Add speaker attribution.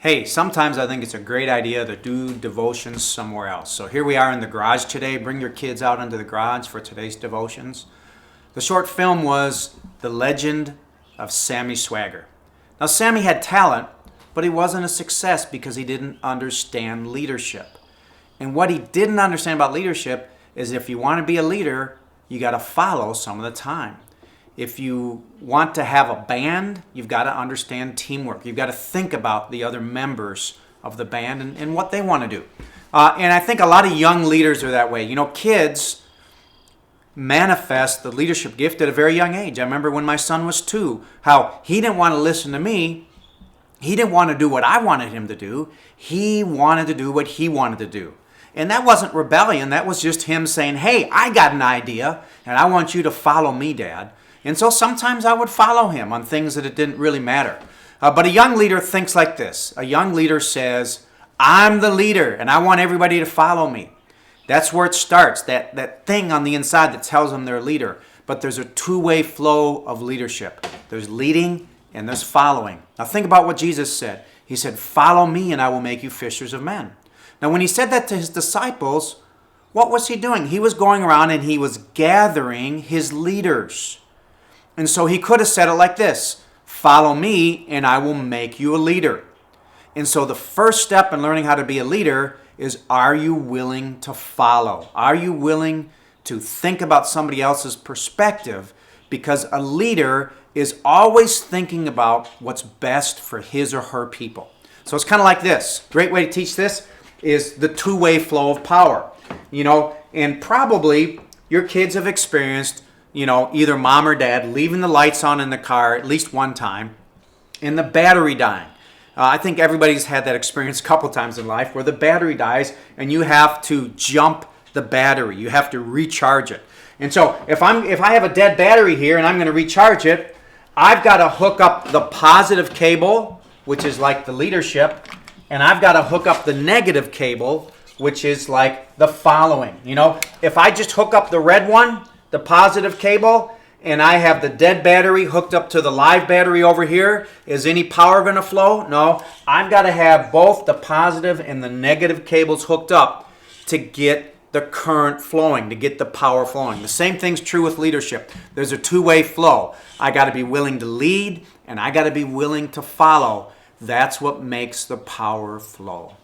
Speaker 1: Hey, sometimes I think it's a great idea to do devotions somewhere else. So here we are in the garage today. Bring your kids out into the garage for today's devotions. The short film was The Legend of Sammy Swagger. Now, Sammy had talent, but he wasn't a success because he didn't understand leadership. And what he didn't understand about leadership is if you want to be a leader, you got to follow some of the time. If you want to have a band, you've got to understand teamwork. You've got to think about the other members of the band and what they want to do. And I think a lot of young leaders are that way. You know, kids manifest the leadership gift at a very young age. I remember when my son was 2, how he didn't want to listen to me. He didn't want to do what I wanted him to do. He wanted to do what he wanted to do. And that wasn't rebellion. That was just him saying, hey, I got an idea, and I want you to follow me, Dad. And so sometimes I would follow him on things that it didn't really matter. But a young leader thinks like this. A young leader says, I'm the leader, and I want everybody to follow me. That's where it starts, that thing on the inside that tells them they're a leader. But there's a two-way flow of leadership. There's leading and there's following. Now think about what Jesus said. He said, follow me and I will make you fishers of men. Now when he said that to his disciples, what was he doing? He was going around and he was gathering his leaders. And so he could have said it like this, follow me and I will make you a leader. And so the first step in learning how to be a leader is, are you willing to follow? Are you willing to think about somebody else's perspective? Because a leader is always thinking about what's best for his or her people. So it's kind of like this. Great way to teach this is the two-way flow of power. You know, and probably your kids have experienced, you know, either mom or dad leaving the lights on in the car at least one time and the battery dying. I think everybody's had that experience a couple times in life where the battery dies and you have to jump the battery. You have to recharge it. And so if I have a dead battery here and I'm going to recharge it, I've got to hook up the positive cable, which is like the leadership, and I've got to hook up the negative cable, which is like the following. You know, if I just hook up the red one, the positive cable, and I have the dead battery hooked up to the live battery over here, is any power going to flow? No. I've got to have both the positive and the negative cables hooked up to get the current flowing, to get the power flowing. The same thing's true with leadership. There's a two-way flow. I got to be willing to lead, and I got to be willing to follow. That's what makes the power flow.